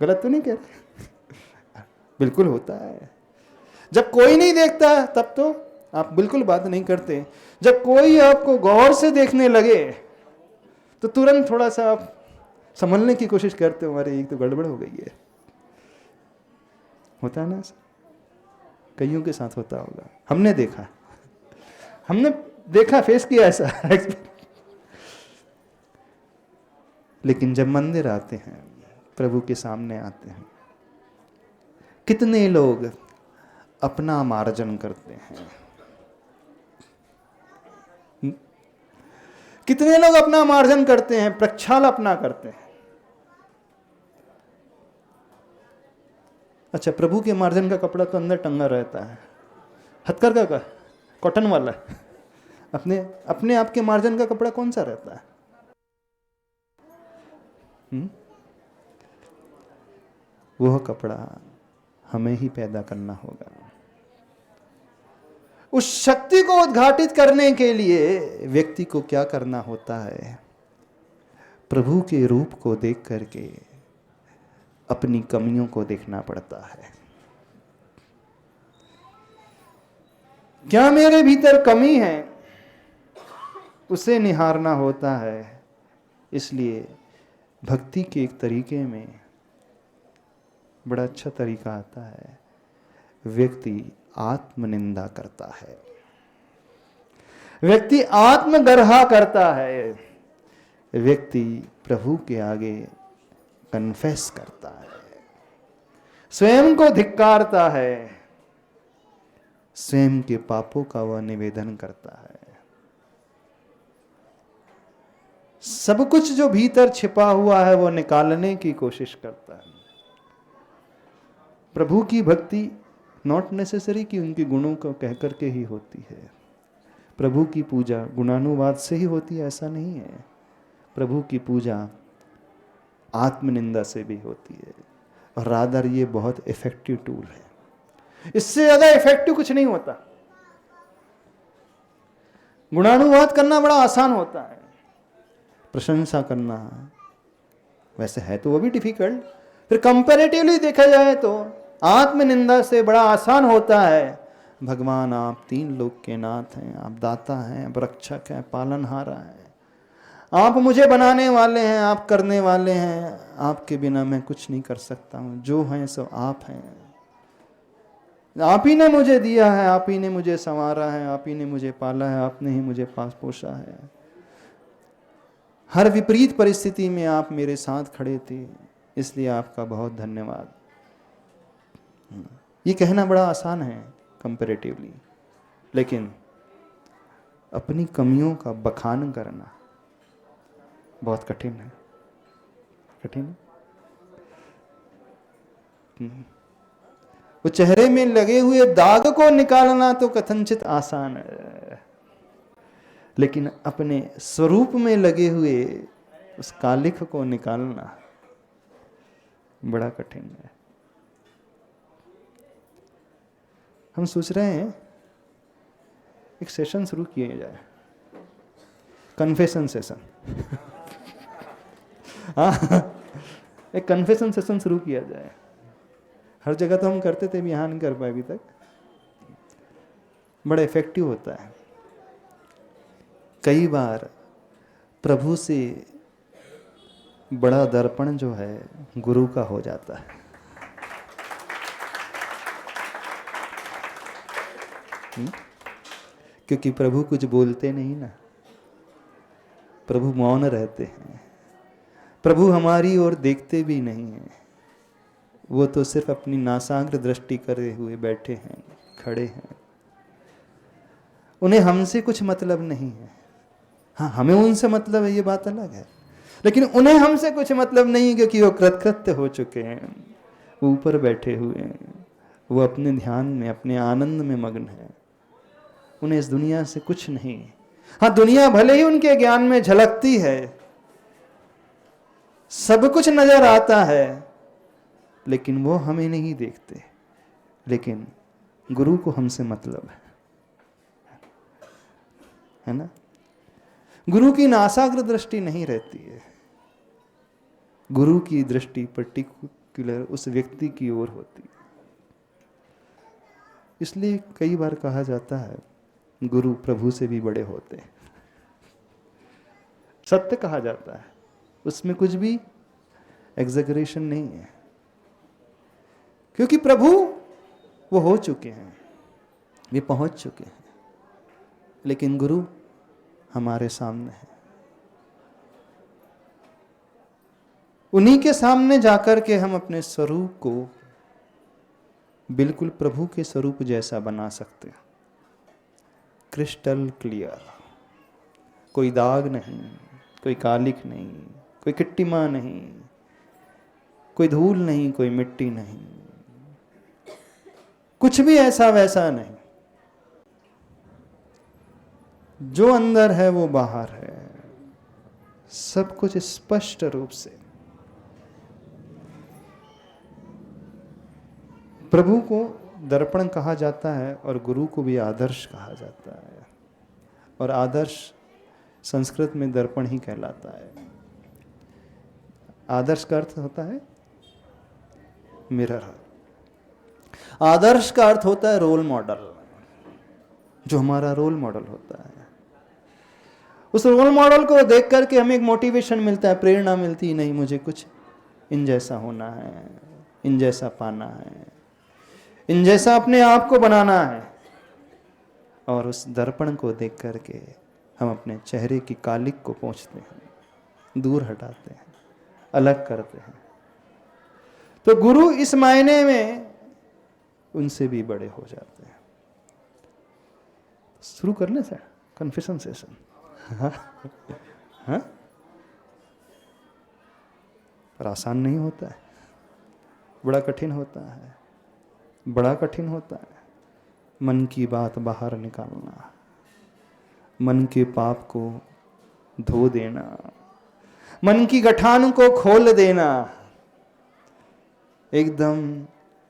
गलत तो नहीं कह रहे? बिल्कुल होता है। जब कोई नहीं देखता तब तो आप बिल्कुल बात नहीं करते। जब कोई आपको गौर से देखने लगे तो तुरंत थोड़ा सा आप संभलने की कोशिश करते हो, अरे एक तो गड़बड़ हो गई है। होता है ना, कईयों के साथ होता होगा। हमने देखा, फेस किया ऐसा। लेकिन जब मंदिर आते हैं, प्रभु के सामने आते हैं, कितने लोग अपना मार्जन करते हैं। कितने लोग अपना मार्जन करते हैं, प्रक्षाल अपना करते हैं। अच्छा, प्रभु के मार्जन का कपड़ा तो अंदर टंगा रहता है, हथकरघा का, कॉटन वाला। अपने आप के मार्जन का कपड़ा कौन सा रहता है? वह कपड़ा हमें ही पैदा करना होगा। उस शक्ति को उद्घाटित करने के लिए व्यक्ति को क्या करना होता है? प्रभु के रूप को देख करके अपनी कमियों को देखना पड़ता है। क्या मेरे भीतर कमी है, उसे निहारना होता है। इसलिए भक्ति के एक तरीके में बड़ा अच्छा तरीका आता है। व्यक्ति आत्मनिंदा करता है, व्यक्ति आत्मगर्हा करता है, व्यक्ति प्रभु के आगे कन्फेस करता है, स्वयं को धिक्कारता है, स्वयं के पापों का वह निवेदन करता है। सब कुछ जो भीतर छिपा हुआ है वो निकालने की कोशिश करता है। प्रभु की भक्ति नॉट नेसेसरी कि उनके गुणों को कह करके ही होती है। प्रभु की पूजा गुणानुवाद से ही होती है, ऐसा नहीं है। प्रभु की पूजा आत्मनिंदा से भी होती है। और रादर ये बहुत इफेक्टिव टूल है। इससे ज्यादा इफेक्टिव कुछ नहीं होता। गुणानुवाद करना बड़ा आसान होता है, प्रशंसा करना वैसे है तो वो भी डिफिकल्ट। फिर कंपैरेटिवली देखा जाए तो आत्मनिंदा से बड़ा आसान होता है भगवान आप तीन लोक के नाथ हैं, आप दाता हैं, आप रक्षक हैं, पालनहारा हैं, आप मुझे बनाने वाले हैं, आप करने वाले हैं। आपके बिना मैं कुछ नहीं कर सकता हूँ, जो हैं सो आप हैं। आप ही ने मुझे दिया है, आप ही ने मुझे संवारा है, आप ही ने मुझे पाला है, आपने ही मुझे पास पोषा है। हर विपरीत परिस्थिति में आप मेरे साथ खड़े थे, इसलिए आपका बहुत धन्यवाद। ये कहना बड़ा आसान है कंपैरेटिवली, लेकिन अपनी कमियों का बखान करना बहुत कठिन है। कठिन है। वो चेहरे में लगे हुए दाग को निकालना तो कथनचित आसान है, लेकिन अपने स्वरूप में लगे हुए उस कालिख को निकालना बड़ा कठिन है। हम सोच रहे हैं एक सेशन शुरू किया जाए, कन्फेशन सेशन। हाँ, एक कन्फेशन सेशन शुरू किया जाए। हर जगह तो हम करते थे, भी यहाँ नहीं कर पाए अभी तक। बड़ा इफेक्टिव होता है। कई बार प्रभु से बड़ा दर्पण जो है गुरु का हो जाता है। क्योंकि प्रभु कुछ बोलते नहीं ना, प्रभु मौन रहते हैं। प्रभु हमारी ओर देखते भी नहीं हैं, वो तो सिर्फ अपनी नासाग्र दृष्टि करे हुए बैठे हैं, खड़े हैं। उन्हें हमसे कुछ मतलब नहीं है। हाँ, हमें उनसे मतलब है, ये बात अलग है, लेकिन उन्हें हमसे कुछ मतलब नहीं, क्योंकि वो कृतकृत्य हो चुके हैं, वो ऊपर बैठे हुए हैं, वो अपने ध्यान में, अपने आनंद में मग्न है। उन्हें इस दुनिया से कुछ नहीं। हाँ, दुनिया भले ही उनके ज्ञान में झलकती है, सब कुछ नजर आता है, लेकिन वो हमें नहीं देखते। लेकिन गुरु को हमसे मतलब है ना। गुरु की नासाग्र दृष्टि नहीं रहती है, गुरु की दृष्टि पर्टिकुलर उस व्यक्ति की ओर होती है। इसलिए कई बार कहा जाता है गुरु प्रभु से भी बड़े होते हैं। सत्य कहा जाता है, उसमें कुछ भी एग्जैगरेशन नहीं है, क्योंकि प्रभु वो हो चुके हैं, वे पहुंच चुके हैं, लेकिन गुरु हमारे सामने है। उन्हीं के सामने जाकर के हम अपने स्वरूप को बिल्कुल प्रभु के स्वरूप जैसा बना सकते हैं, क्रिस्टल क्लियर। कोई दाग नहीं, कोई कालिख नहीं, कोई किट्टिमा नहीं, कोई धूल नहीं, कोई मिट्टी नहीं, कुछ भी ऐसा वैसा नहीं। जो अंदर है वो बाहर है, सब कुछ स्पष्ट रूप से। प्रभु को दर्पण कहा जाता है और गुरु को भी आदर्श कहा जाता है, और आदर्श संस्कृत में दर्पण ही कहलाता है। आदर्श का अर्थ होता है मिरर, आदर्श का अर्थ होता है रोल मॉडल, जो हमारा रोल मॉडल होता है। उस रोल मॉडल को देख करके हमें एक मोटिवेशन मिलता है, प्रेरणा मिलती है, नहीं मुझे कुछ इन जैसा होना है, इन जैसा पाना है, इन जैसा अपने आप को बनाना है। और उस दर्पण को देख करके हम अपने चेहरे की कालिख को पोंछते हैं, दूर हटाते हैं, अलग करते हैं। तो गुरु इस मायने में उनसे भी बड़े हो जाते हैं। शुरू करने से कन्फेशन सेशन। हाँ? हाँ? पर आसान नहीं होता है, बड़ा कठिन होता है, बड़ा कठिन होता है। मन की बात बाहर निकालना, मन के पाप को धो देना, मन की गठान को खोल देना, एकदम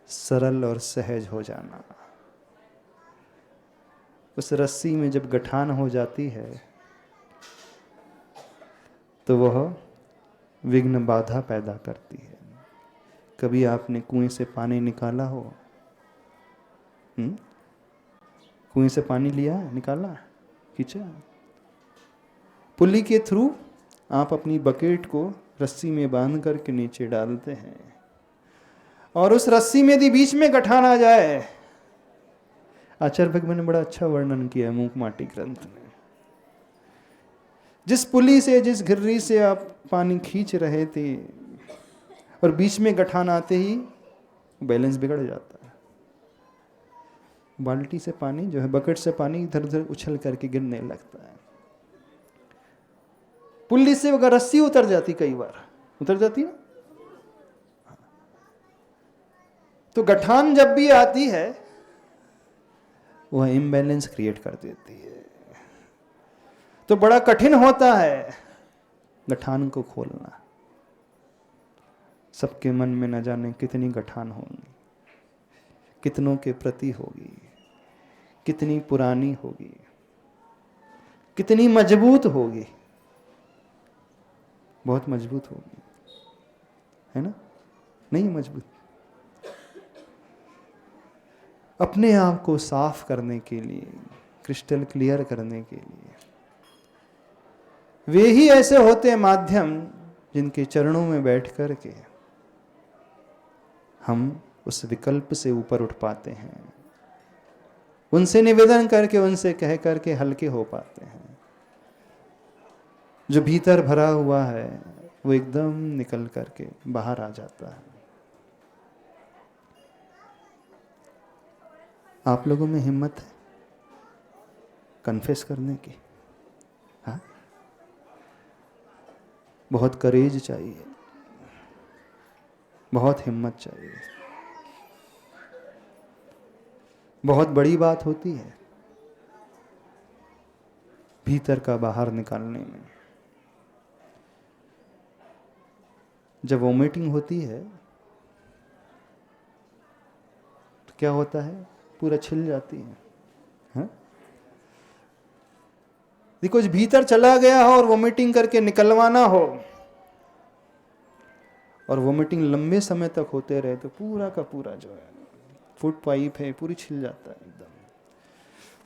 सरल और सहज हो जाना। उस रस्सी में जब गठान हो जाती है तो वह विघ्न बाधा पैदा करती है। कभी आपने कुएं से पानी निकाला हो, कुएं से पानी लिया, निकाला, खींचा। पुल्ली के थ्रू आप अपनी बकेट को रस्सी में बांध करके नीचे डालते हैं, और उस रस्सी में यदि बीच में गठान आ जाए, आचार्य भगवान ने बड़ा अच्छा वर्णन किया मूक माटी ग्रंथ में। जिस पुली से, जिस घिर्री से आप पानी खींच रहे थे और बीच में गठान आते ही बैलेंस बिगड़ जाता है। बाल्टी से पानी जो है, बकेट से पानी इधर उधर उछल करके गिरने लगता है। पुल्ली से अगर रस्सी उतर जाती, कई बार उतर जाती ना, तो गठान जब भी आती है वह इम्बैलेंस क्रिएट कर देती है। तो बड़ा कठिन होता है गठान को खोलना। सबके मन में न जाने कितनी गठान होंगी, कितनों के प्रति होगी, कितनी पुरानी होगी, कितनी मजबूत होगी। बहुत मजबूत होगी, है ना? नहीं मजबूत। अपने आप को साफ करने के लिए, क्रिस्टल क्लियर करने के लिए, वे ही ऐसे होते हैं माध्यम जिनके चरणों में बैठ कर के हम उस विकल्प से ऊपर उठ पाते हैं, उनसे निवेदन करके, उनसे कह करके हल्के हो पाते हैं। जो भीतर भरा हुआ है वो एकदम निकल करके बाहर आ जाता है। आप लोगों में हिम्मत है कन्फेस करने की? हाँ, बहुत करेज चाहिए, बहुत हिम्मत चाहिए। बहुत बड़ी बात होती है भीतर का बाहर निकालने में। जब वोमिटिंग होती है तो क्या होता है? पूरा छिल जाती है, हाँ? यदि कुछ भीतर चला गया हो और वोमिटिंग करके निकलवाना हो, और वोमिटिंग लंबे समय तक होते रहे, तो पूरा का पूरा जो है फूड पाइप है पूरी छिल जाता है, एकदम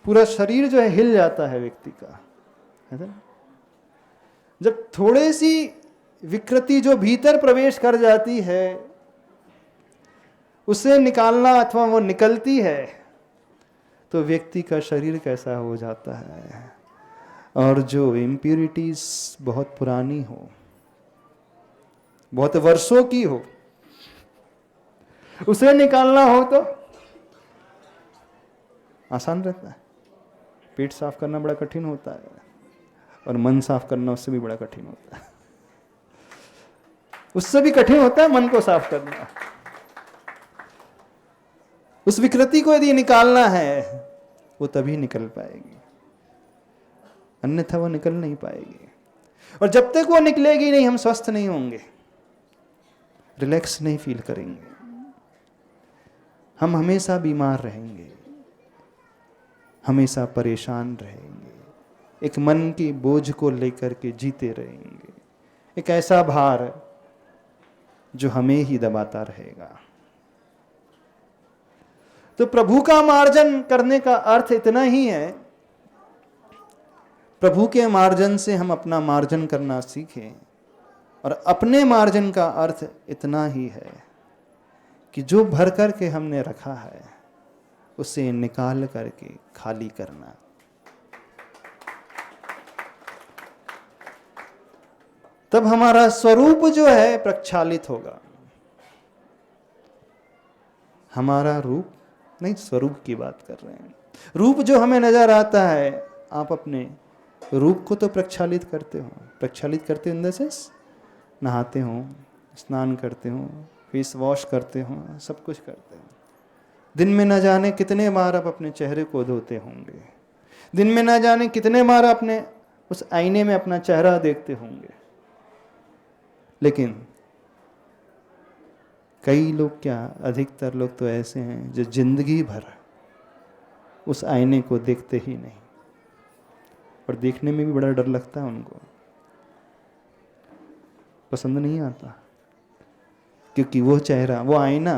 पूरा शरीर जो है हिल जाता है व्यक्ति का, है ना? जब थोड़ी सी विकृति जो भीतर प्रवेश कर जाती है उसे निकालना अथवा वो निकलती है, तो व्यक्ति का शरीर कैसा हो जाता है। और जो इम्प्यूरिटीज बहुत पुरानी हो, बहुत वर्षों की हो, उसे निकालना हो तो आसान रहता है। पेट साफ करना बड़ा कठिन होता है, और मन साफ करना उससे भी बड़ा कठिन होता है। उससे भी कठिन होता है मन को साफ करना। उस विकृति को यदि निकालना है वो तभी निकल पाएगी, अन्यथा वो निकल नहीं पाएगी। और जब तक वो निकलेगी नहीं, हम स्वस्थ नहीं होंगे, रिलैक्स नहीं फील करेंगे, हम हमेशा बीमार रहेंगे, हमेशा परेशान रहेंगे, एक मन की बोझ को लेकर के जीते रहेंगे, एक ऐसा भार जो हमें ही दबाता रहेगा। तो प्रभु का मार्जन करने का अर्थ इतना ही है, प्रभु के मार्जन से हम अपना मार्जन करना सीखें। और अपने मार्जन का अर्थ इतना ही है कि जो भर करके हमने रखा है उसे निकाल करके खाली करना। तब हमारा स्वरूप जो है प्रक्षालित होगा। हमारा रूप नहीं, स्वरूप की बात कर रहे हैं। रूप जो हमें नजर आता है, आप अपने रूप को तो प्रक्षालित करते हो। प्रक्षालित करते हो इन द सेंस नहाते हो, स्नान करते हो, फेस वॉश करते हो, सब कुछ करते हो। दिन में न जाने कितने बार आप अपने चेहरे को धोते होंगे, दिन में न जाने कितने बार अपने उस आईने में अपना चेहरा देखते होंगे। लेकिन कई लोग, क्या अधिकतर लोग तो ऐसे हैं जो जिंदगी भर उस आईने को देखते ही नहीं, और देखने में भी बड़ा डर लगता है उनको, पसंद नहीं आता, क्योंकि वो चेहरा, वो आईना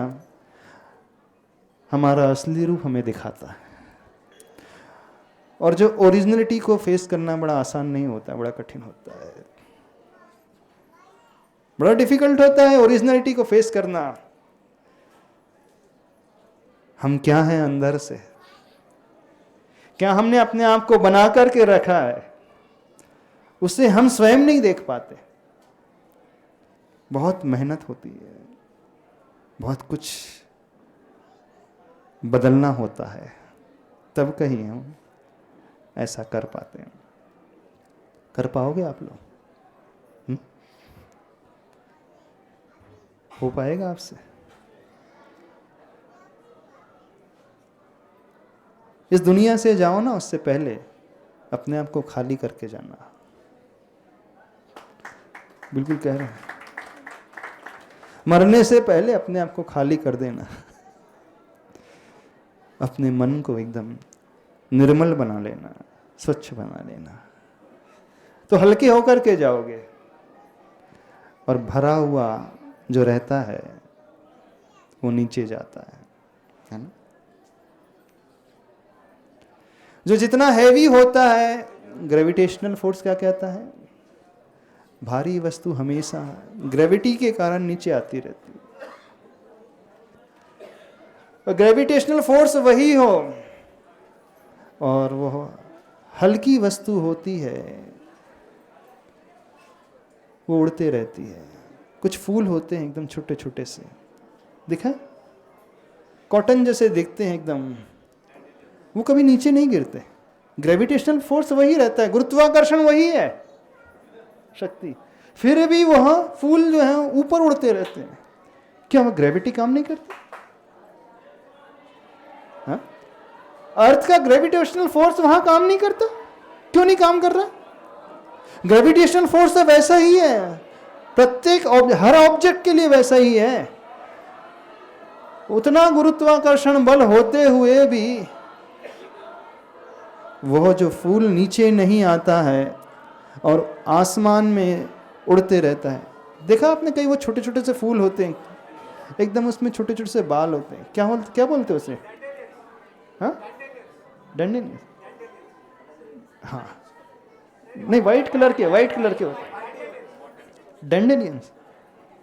हमारा असली रूप हमें दिखाता है। और जो ओरिजिनलिटी को फेस करना बड़ा आसान नहीं होता, बड़ा कठिन होता है, बड़ा डिफिकल्ट होता है ओरिजिनलिटी को फेस करना। हम क्या हैं अंदर से, क्या हमने अपने आप को बना करके रखा है, उसे हम स्वयं नहीं देख पाते। बहुत मेहनत होती है, बहुत कुछ बदलना होता है, तब कहीं हम ऐसा कर पाते हैं। कर पाओगे आप लोग? हो पाएगा आपसे? इस दुनिया से जाओ ना, उससे पहले अपने आप को खाली करके जाना। बिल्कुल कह रहे हैं, मरने से पहले अपने आप को खाली कर देना, अपने मन को एकदम निर्मल बना लेना, स्वच्छ बना लेना, तो हल्के होकर के जाओगे। और भरा हुआ जो रहता है वो नीचे जाता है ना। जो जितना हैवी होता है, ग्रेविटेशनल फोर्स क्या कहता है, भारी वस्तु हमेशा ग्रेविटी के कारण नीचे आती रहती है। और ग्रेविटेशनल फोर्स वही हो और वो हल्की वस्तु होती है, वो उड़ते रहती है। कुछ फूल होते हैं एकदम छोटे छोटे से, दिखा, कॉटन जैसे दिखते हैं एकदम, वो कभी नीचे नहीं गिरते। ग्रेविटेशनल फोर्स वही रहता है, गुरुत्वाकर्षण वही है शक्ति, फिर भी वहां फूल जो है ऊपर उड़ते रहते हैं। क्या वह ग्रेविटी काम नहीं करती? हाँ? अर्थ का ग्रेविटेशनल फोर्स वहां काम नहीं करता? क्यों नहीं काम कर रहा? ग्रेविटेशनल फोर्स तो वैसा ही है, प्रत्येक हर ऑब्जेक्ट के लिए वैसा ही है। उतना गुरुत्वाकर्षण बल होते हुए भी वह जो फूल नीचे नहीं आता है और आसमान में उड़ते रहता है। देखा आपने कई वो छोटे छोटे से फूल होते हैं, एकदम उसमें छोटे छोटे से बाल होते हैं, क्या बोलते हैं उसे? हाँ, डंडे नहीं, हाँ नहीं, व्हाइट कलर के होते हैं, डैंडेलियंस।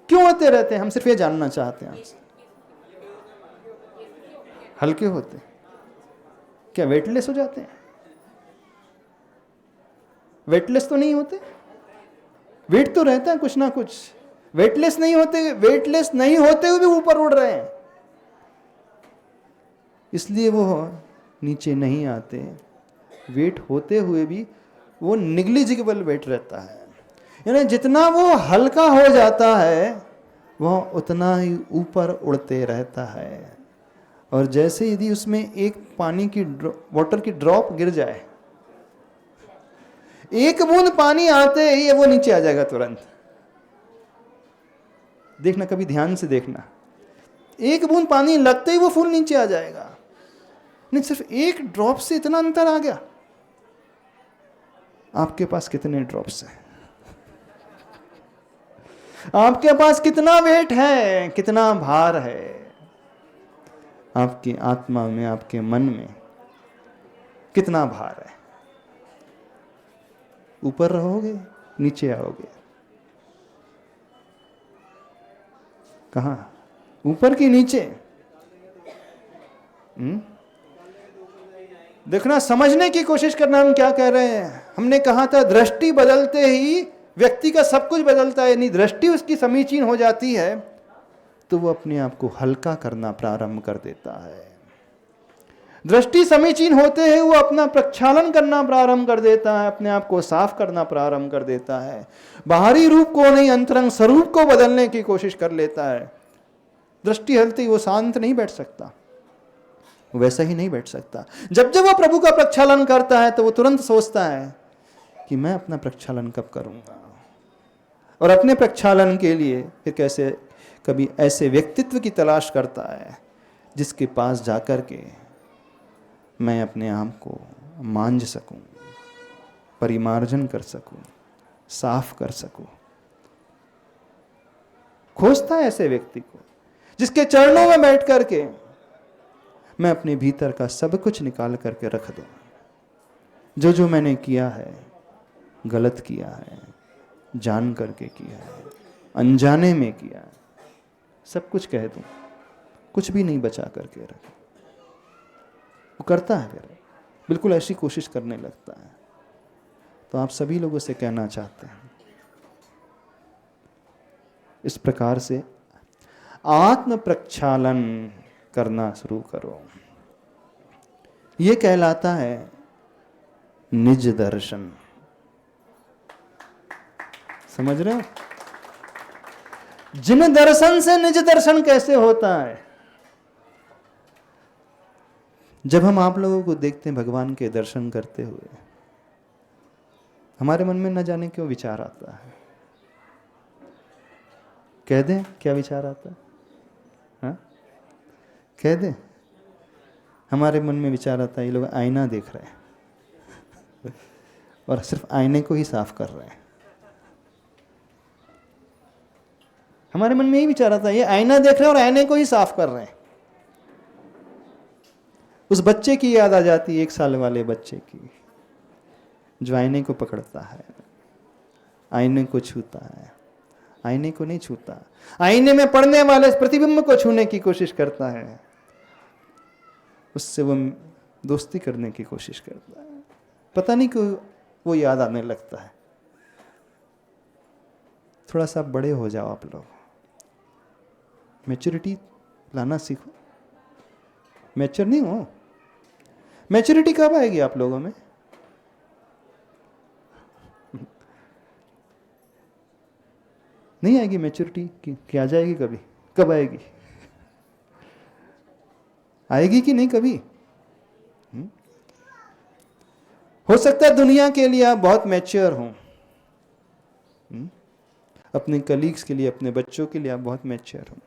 क्यों होते रहते हैं? हम सिर्फ ये जानना चाहते हैं आपसे। हल्के होते, क्या वेटलेस हो जाते हैं? वेटलेस तो नहीं होते, वेट तो रहता है कुछ ना कुछ। वेटलेस नहीं होते हुए भी ऊपर उड़ रहे हैं, इसलिए वो नीचे नहीं आते। वेट होते हुए भी वो निग्लिजिबल वेट रहता है, यानी जितना वो हल्का हो जाता है वह उतना ही ऊपर उड़ते रहता है। और जैसे यदि उसमें एक पानी की वाटर की ड्रॉप गिर जाए, एक बूंद पानी आते ही वो नीचे आ जाएगा तुरंत। देखना, कभी ध्यान से देखना, एक बूंद पानी लगते ही वो फूल नीचे आ जाएगा। नहीं, सिर्फ एक ड्रॉप से इतना अंतर आ गया। आपके पास कितने ड्रॉप्स हैं? आपके पास कितना वेट है, कितना भार है? आपकी आत्मा में, आपके मन में कितना भार है? ऊपर रहोगे, नीचे आओगे? कहां, ऊपर की नीचे? देखना, समझने की कोशिश करना। हम क्या कह रहे हैं? हमने कहा था दृष्टि बदलते ही व्यक्ति का सब कुछ बदलता है। नहीं, दृष्टि उसकी समीचीन हो जाती है तो वो अपने आप को हल्का करना प्रारंभ कर देता है। दृष्टि समीचीन होते ही वो अपना प्रक्षालन करना प्रारंभ कर देता है, अपने आप को साफ करना प्रारंभ कर देता है। बाहरी रूप को नहीं, अंतरंग स्वरूप को बदलने की कोशिश कर लेता है। दृष्टि हिलती वो शांत नहीं बैठ सकता, वैसा ही नहीं बैठ सकता। जब जब वो प्रभु का प्रक्षालन करता है तो वो तुरंत सोचता है कि मैं अपना प्रक्षालन कब करूंगा, और अपने प्रक्षालन के लिए फिर कैसे कभी ऐसे व्यक्तित्व की तलाश करता है जिसके पास जाकर के मैं अपने आप को मांझ सकूं, परिमार्जन कर सकूं, साफ कर सकूं। खोजता है ऐसे व्यक्ति को जिसके चरणों में बैठ करके मैं अपने भीतर का सब कुछ निकाल करके रख दूं। जो जो मैंने किया है, गलत किया है, जान करके किया है, अनजाने में किया है, सब कुछ कह दूं, कुछ भी नहीं बचा करके रख। वो करता है फिर, बिल्कुल ऐसी कोशिश करने लगता है। तो आप सभी लोगों से कहना चाहते हैं, इस प्रकार से आत्म प्रक्षालन करना शुरू करो। ये कहलाता है निज दर्शन। समझ रहे हो? जिन दर्शन से निज दर्शन कैसे होता है? जब हम आप लोगों को देखते हैं भगवान के दर्शन करते हुए, हमारे मन में न जाने क्यों विचार आता है। कह दें क्या विचार आता है? हाँ? कह दें, हमारे मन में विचार आता है ये लोग आईना देख रहे हैं और सिर्फ आईने को ही साफ कर रहे हैं। हमारे मन में यही विचार आता है, ये आईना देख रहे हैं और आईने को ही साफ कर रहे हैं। उस बच्चे की याद आ जाती है, 1 साल वाले बच्चे की, जो आईने को पकड़ता है, आईने को छूता है, आईने को नहीं छूता, आईने में पड़ने वाले प्रतिबिंब को छूने की कोशिश करता है, उससे वो दोस्ती करने की कोशिश करता है। पता नहीं क्यों वो याद आने लगता है। थोड़ा सा बड़े हो जाओ आप लोग, मैच्योरिटी लाना सीखो। मैच्योर नहीं हो, मैच्योरिटी कब आएगी आप लोगों में? नहीं आएगी मैच्योरिटी की आ जाएगी कभी? कब आएगी? आएगी कि नहीं कभी? हो सकता है दुनिया के लिए आप बहुत मैच्योर हों, अपने कलीग्स के लिए, अपने बच्चों के लिए आप बहुत मैच्योर हों,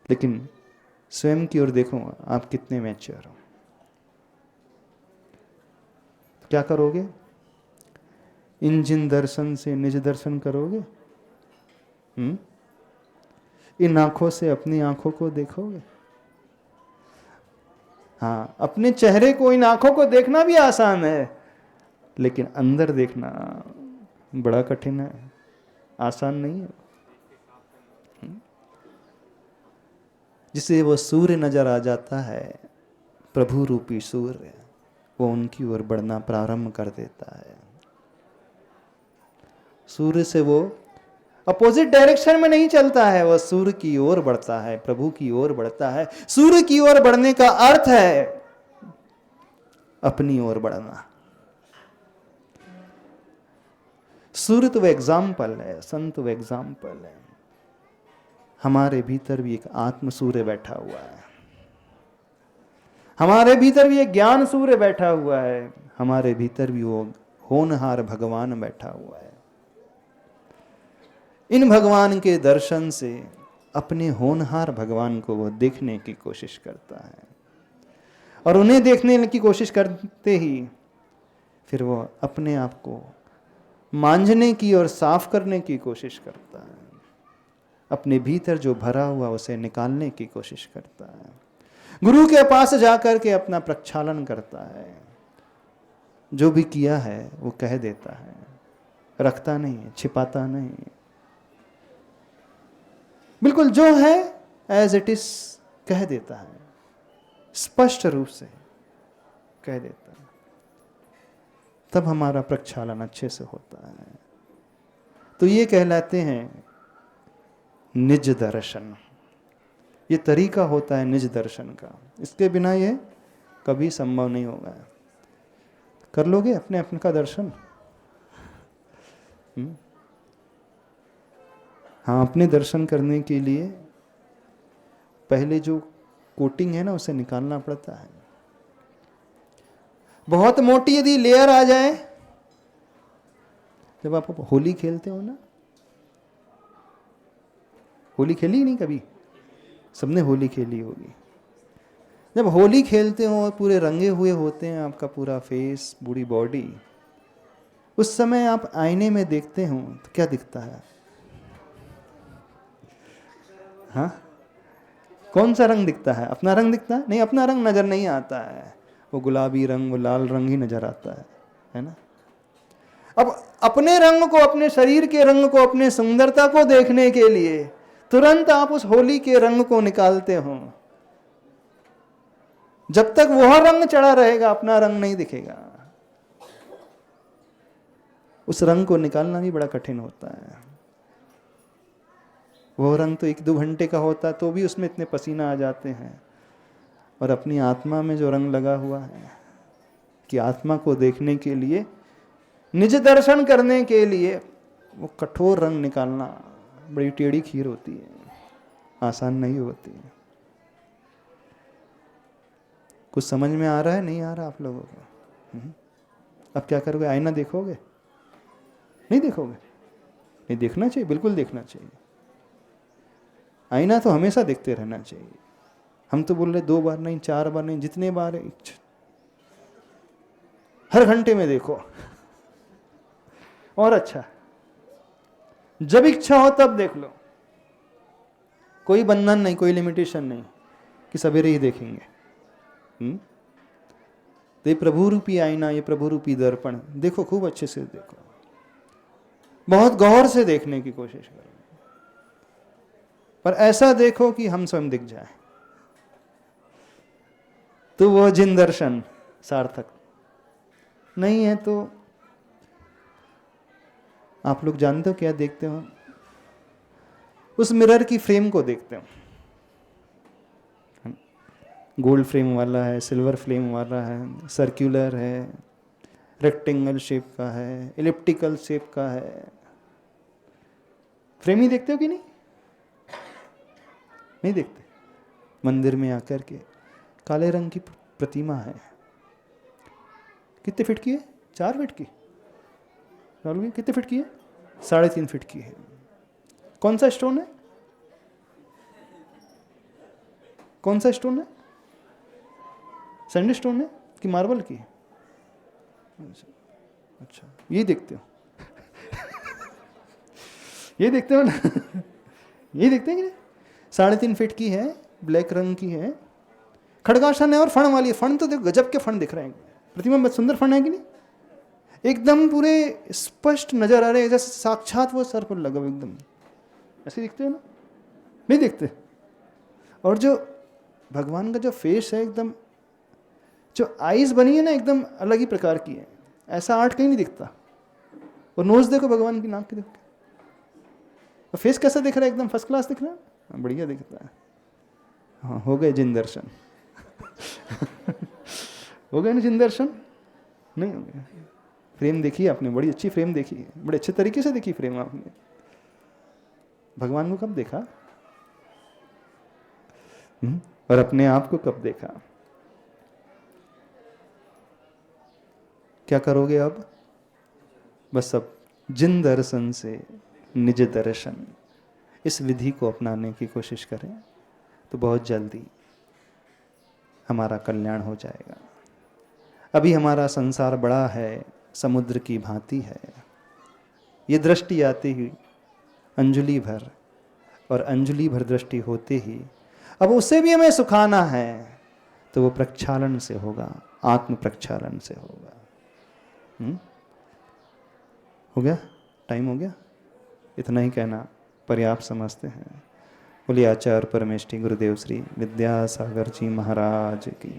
लेकिन स्वयं की ओर देखो आप कितने मैच्योर हो। क्या करोगे? इन जिन दर्शन से निज दर्शन करोगे? इन आंखों से अपनी आंखों को देखोगे? हाँ, अपने चेहरे को, इन आंखों को देखना भी आसान है, लेकिन अंदर देखना बड़ा कठिन है, आसान नहीं है। जिसे वो सूर्य नजर आ जाता है, प्रभु रूपी सूर्य, वो उनकी ओर बढ़ना प्रारंभ कर देता है। सूर्य से वो अपोजिट डायरेक्शन में नहीं चलता है, वह सूर्य की ओर बढ़ता है, प्रभु की ओर बढ़ता है। सूर्य की ओर बढ़ने का अर्थ है अपनी ओर बढ़ना। सूर्य तो एग्जाम्पल है, संत वो एग्जाम्पल है। हमारे भीतर भी एक आत्म सूर्य बैठा हुआ है, हमारे भीतर भी एक ज्ञान सूर्य बैठा हुआ है, हमारे भीतर भी वो होनहार भगवान बैठा हुआ है। इन भगवान के दर्शन से अपने होनहार भगवान को वह देखने की कोशिश करता है, और उन्हें देखने की कोशिश करते ही फिर वह अपने आप को मांझने की और साफ करने की कोशिश करता है, अपने भीतर जो भरा हुआ उसे निकालने की कोशिश करता है। गुरु के पास जाकर के अपना प्रक्षालन करता है, जो भी किया है वो कह देता है, रखता नहीं है, छिपाता नहीं है, बिल्कुल जो है एज इट इज कह देता है, स्पष्ट रूप से कह देता है। तब हमारा प्रक्षालन अच्छे से होता है। तो ये कहलाते हैं निज दर्शन। ये तरीका होता है निज दर्शन का, इसके बिना ये कभी संभव नहीं होगा। कर लोगे अपने अपने का दर्शन? हाँ, अपने दर्शन करने के लिए पहले जो कोटिंग है ना उसे निकालना पड़ता है। बहुत मोटी यदि लेयर आ जाए, जब आप होली खेलते हो ना, होली खेली नहीं कभी? सबने होली खेली होगी। जब होली खेलते हो, पूरे रंगे हुए होते हैं आपका पूरा फेस, पूरी बॉडी, उस समय आप आईने में देखते हो तो क्या दिखता है? हाँ, कौन सा रंग दिखता है? अपना रंग दिखता है? नहीं, अपना रंग नजर नहीं आता है। वो गुलाबी रंग, वो लाल रंग ही नजर आता है ना। अब अपने रंग को, अपने शरीर के रंग को, अपने सुंदरता को देखने के लिए तुरंत आप उस होली के रंग को निकालते हो। जब तक वह रंग चढ़ा रहेगा अपना रंग नहीं दिखेगा। उस रंग को निकालना भी बड़ा कठिन होता है। वो रंग तो 1-2 घंटे का होता है, तो भी उसमें इतने पसीना आ जाते हैं। और अपनी आत्मा में जो रंग लगा हुआ है कि आत्मा को देखने के लिए, निज दर्शन करने के लिए, वो कठोर रंग निकालना बड़ी टेढ़ी खीर होती है, आसान नहीं होती है। कुछ समझ में आ रहा है, नहीं आ रहा आप लोगों को? अब क्या करोगे? आईना देखोगे? नहीं देखोगे? नहीं देखना चाहिए, बिल्कुल देखना चाहिए। आईना तो हमेशा देखते रहना चाहिए। हम तो बोल रहे 2 बार नहीं, 4 बार नहीं, जितने बार हर घंटे में देखो और अच्छा, जब इच्छा हो तब देख लो। कोई बंधन नहीं, कोई लिमिटेशन नहीं कि सवेरे ही देखेंगे। तो ये प्रभु रूपी आईना, ये प्रभु रूपी दर्पण देखो, खूब अच्छे से देखो, बहुत गौर से देखने की कोशिश करो, पर ऐसा देखो कि हम स्वयं दिख जाए, तो वह जिन दर्शन सार्थक। नहीं है तो आप लोग जानते हो क्या देखते हो? उस मिरर की फ्रेम को देखते हो। गोल्ड फ्रेम वाला है, सिल्वर फ्रेम वाला है, सर्कुलर है, रेक्टेंगल शेप का है, इलिप्टिकल शेप का है। फ्रेम ही देखते हो कि नहीं? नहीं देखते। मंदिर में आकर के काले रंग की प्रतिमा है, कितने फीट की है? 4 फीट की? राहुल कितने फीट की है? 3.5 फीट की है। कौन सा स्टोन है? कौन सा स्टोन है? सैंडस्टोन है कि मार्बल की? अच्छा, ये देखते हो? ये देखते हो ना? ये देखते हैं कि 3.5 फीट की है, ब्लैक रंग की है, खड़गासन है और फण वाली है। फण तो देखो गजब के फण दिख रहे हैं, प्रतिमा में सुंदर फण है कि नहीं? एकदम पूरे स्पष्ट नजर आ रहे हैं, जैसे साक्षात वो सर पर लगा, एकदम ऐसे दिखते हो ना? नहीं दिखते? और जो भगवान का जो फेस है, एकदम जो आईज बनी है ना, एकदम अलग ही प्रकार की है, ऐसा आर्ट कहीं नहीं दिखता। और नोज देखो भगवान की, नाक की देखो, और फेस कैसा दिख रहा है? एकदम फर्स्ट क्लास दिख रहा है, बढ़िया दिखता है। हाँ, हो गए जिन दर्शन। हो गए ना जिन दर्शन? नहीं हो गए? फ्रेम देखी आपने, बड़ी अच्छी फ्रेम देखी है, बड़े अच्छे तरीके से देखी फ्रेम आपने। भगवान को कब देखा? और अपने आप को कब देखा? क्या करोगे अब? बस अब जिन दर्शन से निज दर्शन, इस विधि को अपनाने की कोशिश करें तो बहुत जल्दी हमारा कल्याण हो जाएगा। अभी हमारा संसार बड़ा है, समुद्र की भांति है। ये दृष्टि आती ही अंजलि भर, और अंजलि भर दृष्टि होते ही अब उसे भी हमें सुखाना है, तो वो प्रक्षालन से होगा, आत्म प्रक्षालन से होगा। हो गया? टाइम हो गया? इतना ही कहना पर्याप्त समझते हैं। बोलिए आचार्य परमेष्ठी गुरुदेव श्री विद्यासागर जी महाराज की।